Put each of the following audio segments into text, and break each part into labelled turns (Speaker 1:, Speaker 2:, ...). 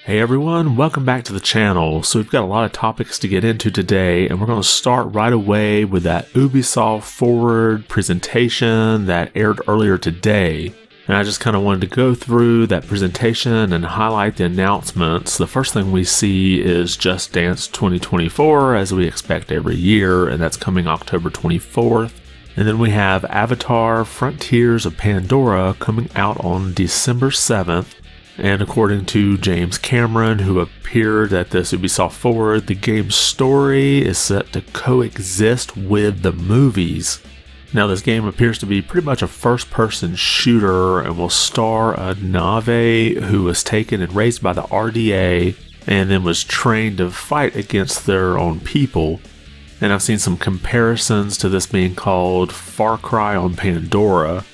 Speaker 1: Hey everyone, welcome back to the channel. So we've got a lot of topics to get into today, and we're going to start right away with that Ubisoft Forward presentation that aired earlier today. And I just kind of wanted to go through that presentation and highlight the announcements. The first thing we see is Just Dance 2024, as we expect every year, and that's coming October 24th. And then we have Avatar: Frontiers of Pandora coming out on December 7th. And according to James Cameron, who appeared at this Ubisoft Forward, the game's story is set to coexist with the movies. Now, this game appears to be pretty much a first-person shooter and will star a Na'vi who was taken and raised by the RDA and then was trained to fight against their own people. And I've seen some comparisons to this being called Far Cry on Pandora.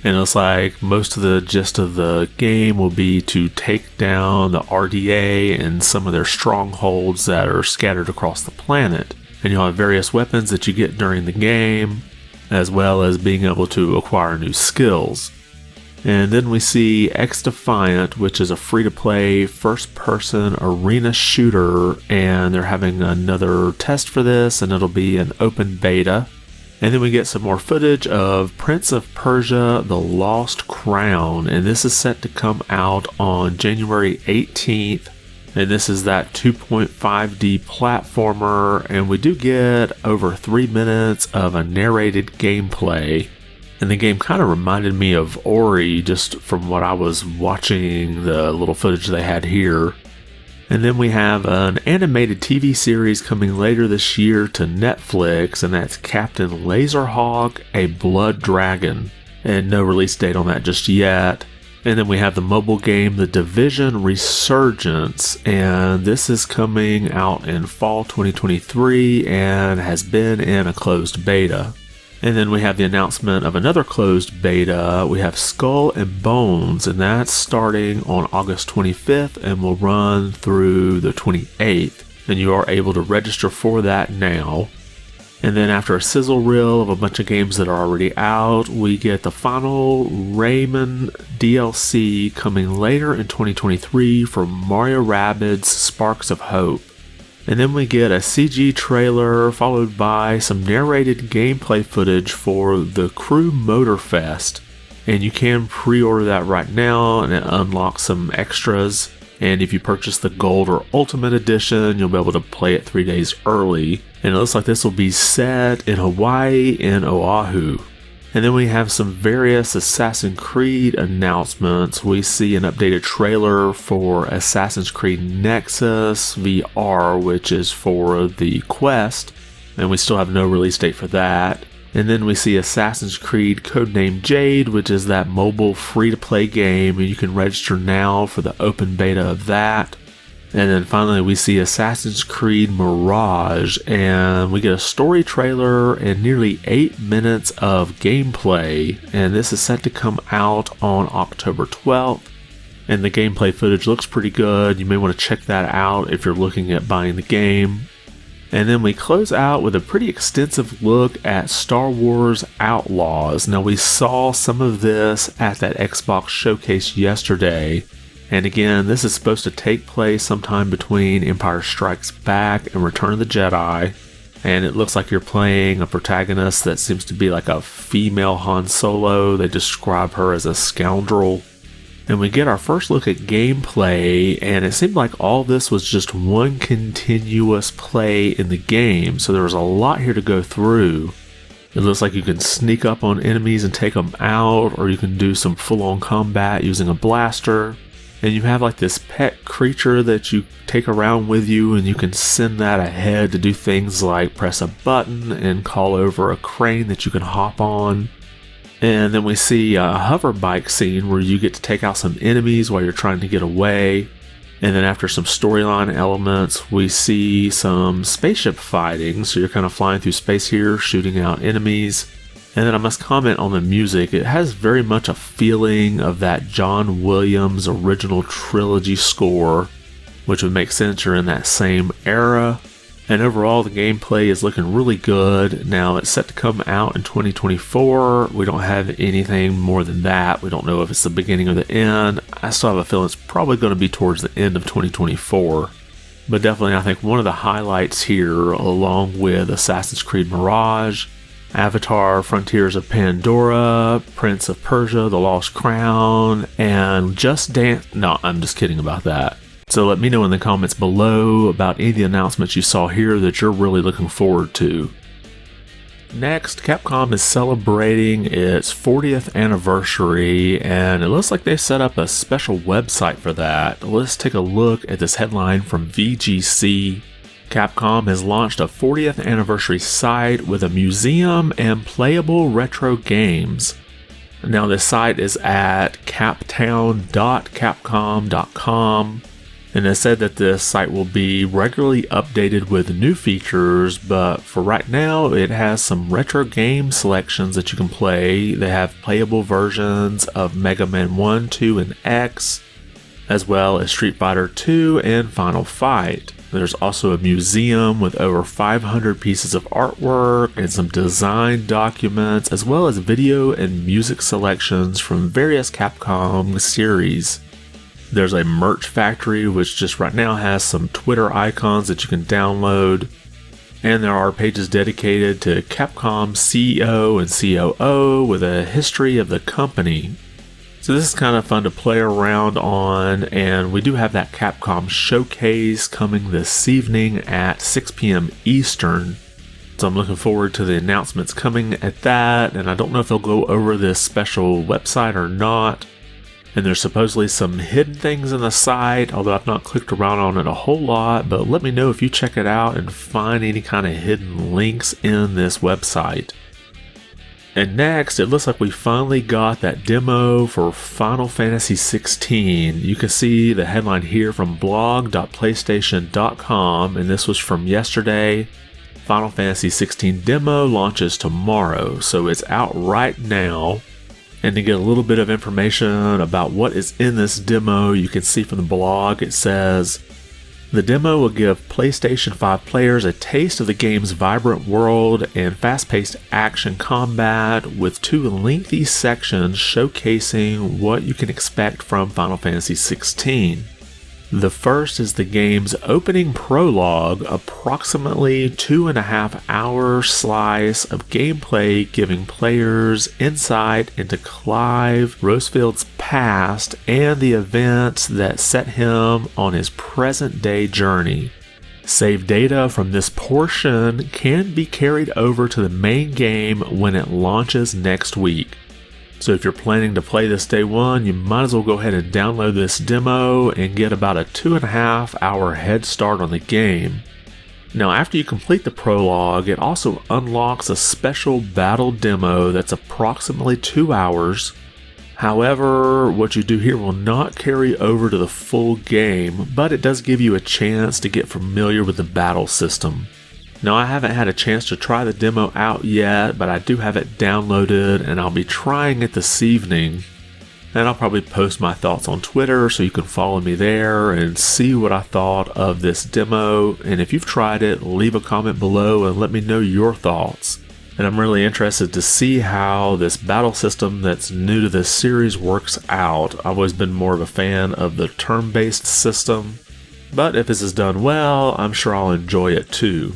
Speaker 1: And it's like most of the gist of the game will be to take down the RDA and some of their strongholds that are scattered across the planet. And you'll have various weapons that you get during the game, as well as being able to acquire new skills. And then we see X-Defiant, which is a free-to-play first-person arena shooter, and they're having another test for this, and it'll be an open beta. And then we get some more footage of Prince of Persia: The Lost Crown, and this is set to come out on January 18th. And this is that 2.5D platformer, and we do get over 3 minutes of a narrated gameplay. And the game kind of reminded me of Ori, just from what I was watching, the little footage they had here. And then we have an animated TV series coming later this year to Netflix, and that's Captain Laserhawk: A Blood Dragon. And no release date on that just yet. And then we have the mobile game The Division Resurgence, and this is coming out in fall 2023 and has been in a closed beta. And then we have the announcement of another closed beta. We have Skull and Bones, and that's starting on August 25th and will run through the 28th. And you are able to register for that now. And then after a sizzle reel of a bunch of games that are already out, we get the final Rayman DLC coming later in 2023 for Mario Rabbids Sparks of Hope. And then we get a CG trailer followed by some narrated gameplay footage for the Crew Motorfest. And you can pre-order that right now, and it unlocks some extras. And if you purchase the Gold or Ultimate Edition, you'll be able to play it 3 days early. And it looks like this will be set in Hawaii and Oahu. And then we have some various Assassin's Creed announcements. We see an updated trailer for Assassin's Creed Nexus VR, which is for the Quest, and we still have no release date for that. And then we see Assassin's Creed Codename Jade, which is that mobile free-to-play game, and you can register now for the open beta of that. And then finally we see Assassin's Creed Mirage, and we get a story trailer and nearly 8 minutes of gameplay, and this is set to come out on October 12th. And the gameplay footage looks pretty good. You may want to check that out if you're looking at buying the game. And then we close out with a pretty extensive look at Star Wars Outlaws. Now, we saw some of this at that Xbox showcase yesterday. And again, this is supposed to take place sometime between Empire Strikes Back and Return of the Jedi. And it looks like you're playing a protagonist that seems to be like a female Han Solo. They describe her as a scoundrel. And we get our first look at gameplay, and it seemed like all this was just one continuous play in the game. So there was a lot here to go through. It looks like you can sneak up on enemies and take them out, or you can do some full-on combat using a blaster. And you have like this pet creature that you take around with you, and you can send that ahead to do things like press a button and call over a crane that you can hop on. And then we see a hover bike scene where you get to take out some enemies while you're trying to get away. And then after some storyline elements, we see some spaceship fighting. So you're kind of flying through space here, shooting out enemies. And then I must comment on the music. It has very much a feeling of that John Williams original trilogy score, which would make sense. You're in that same era. And overall, the gameplay is looking really good. Now, it's set to come out in 2024. We don't have anything more than that. We don't know if it's the beginning or the end. I still have a feeling it's probably going to be towards the end of 2024. But definitely, I think one of the highlights here, along with Assassin's Creed Mirage, Avatar, Frontiers of Pandora, Prince of Persia, The Lost Crown, and Just Dance. No, I'm just kidding about that. So let me know in the comments below about any of the announcements you saw here that you're really looking forward to. Next, Capcom is celebrating its 40th anniversary, and it looks like they set up a special website for that. Let's take a look at this headline from VGC. Capcom has launched a 40th anniversary site with a museum and playable retro games. Now, this site is at captown.capcom.com. And it said that this site will be regularly updated with new features, but for right now, it has some retro game selections that you can play. They have playable versions of Mega Man 1, 2, and X, as well as Street Fighter 2 and Final Fight. There's also a museum with over 500 pieces of artwork and some design documents, as well as video and music selections from various Capcom series. There's a merch factory, which just right now has some Twitter icons that you can download. And there are pages dedicated to Capcom CEO and COO with a history of the company. So this is kind of fun to play around on, and we do have that Capcom showcase coming this evening at 6 p.m. Eastern. So I'm looking forward to the announcements coming at that, and I don't know if they'll go over this special website or not. And there's supposedly some hidden things in the site, although I've not clicked around on it a whole lot, but let me know if you check it out and find any kind of hidden links in this website. And next, it looks like we finally got that demo for Final Fantasy XVI. You can see the headline here from blog.playstation.com, and this was from yesterday. Final Fantasy XVI demo launches tomorrow, so it's out right now. And to get a little bit of information about what is in this demo, you can see from the blog, it says, the demo will give PlayStation 5 players a taste of the game's vibrant world and fast-paced action combat with 2 lengthy sections showcasing what you can expect from Final Fantasy XVI. The first is the game's opening prologue, approximately 2.5-hour slice of gameplay giving players insight into Clive Rosefield's past and the events that set him on his present-day journey. Save data from this portion can be carried over to the main game when it launches next week. So if you're planning to play this day one, you might as well go ahead and download this demo and get about a 2.5-hour head start on the game. Now, after you complete the prologue, it also unlocks a special battle demo that's approximately 2 hours. However, what you do here will not carry over to the full game, but it does give you a chance to get familiar with the battle system. Now, I haven't had a chance to try the demo out yet, but I do have it downloaded and I'll be trying it this evening. And I'll probably post my thoughts on Twitter so you can follow me there and see what I thought of this demo. And if you've tried it, leave a comment below and let me know your thoughts. And I'm really interested to see how this battle system that's new to this series works out. I've always been more of a fan of the turn-based system, but if this is done well, I'm sure I'll enjoy it too.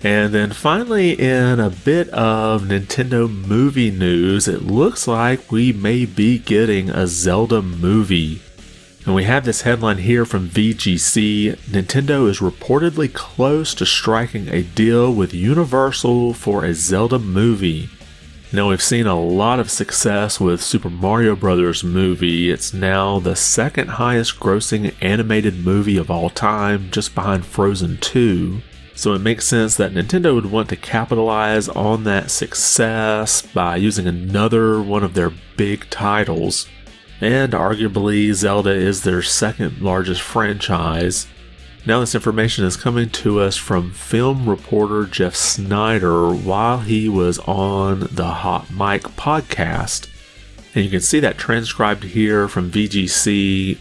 Speaker 1: And then finally, in a bit of Nintendo movie news, it looks like we may be getting a Zelda movie. And we have this headline here from VGC. Nintendo is reportedly close to striking a deal with Universal for a Zelda movie. Now, we've seen a lot of success with Super Mario Bros. Movie. It's now the second highest grossing animated movie of all time, just behind Frozen 2. So it makes sense that Nintendo would want to capitalize on that success by using another one of their big titles. And arguably, Zelda is their second largest franchise. Now this information is coming to us from film reporter Jeff Snyder while he was on the Hot Mic podcast. And you can see that transcribed here from VGC.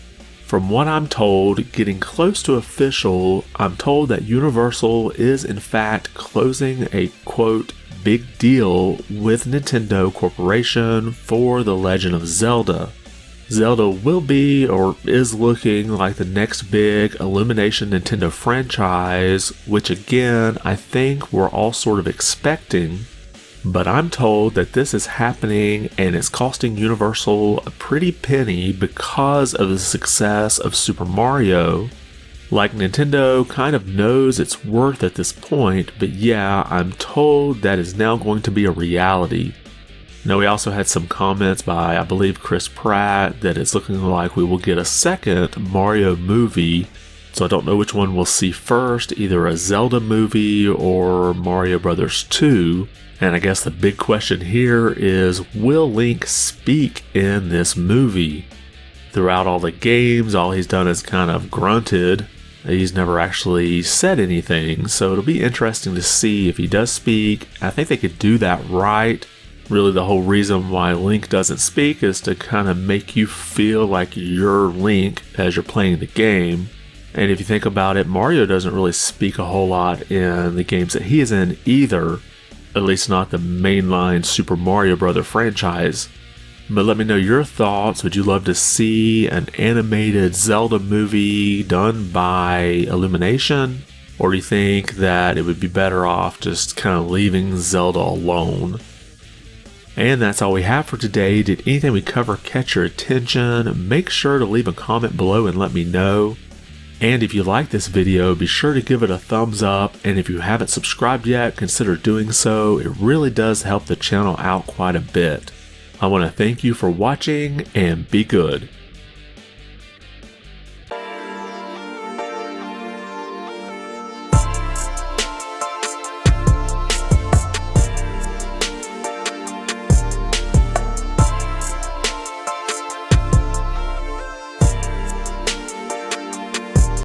Speaker 1: From what I'm told, getting close to official, I'm told that Universal is in fact closing a quote big deal with Nintendo Corporation for The Legend of Zelda. Zelda will be, or is looking like, the next big Illumination Nintendo franchise, which again, I think we're all sort of expecting. But I'm told that this is happening and it's costing Universal a pretty penny because of the success of Super Mario. Like, Nintendo kind of knows its worth at this point, but yeah, I'm told that is now going to be a reality. Now, we also had some comments by, I believe, Chris Pratt, that it's looking like we will get a second Mario movie. So I don't know which one we'll see first, either a Zelda movie or Mario Bros. 2. And I guess the big question here is, will Link speak in this movie? Throughout all the games, all he's done is kind of grunted. He's never actually said anything, so it'll be interesting to see if he does speak. I think they could do that right. Really, the whole reason why Link doesn't speak is to kind of make you feel like you're Link as you're playing the game. And if you think about it, Mario doesn't really speak a whole lot in the games that he is in either. At least not the mainline Super Mario Bros. Franchise. But let me know your thoughts. Would you love to see an animated Zelda movie done by Illumination? Or do you think that it would be better off just kind of leaving Zelda alone? And that's all we have for today. Did anything we cover catch your attention? Make sure to leave a comment below and let me know. And if you like this video, be sure to give it a thumbs up, and if you haven't subscribed yet, consider doing so. It really does help the channel out quite a bit. I want to thank you for watching, and be good.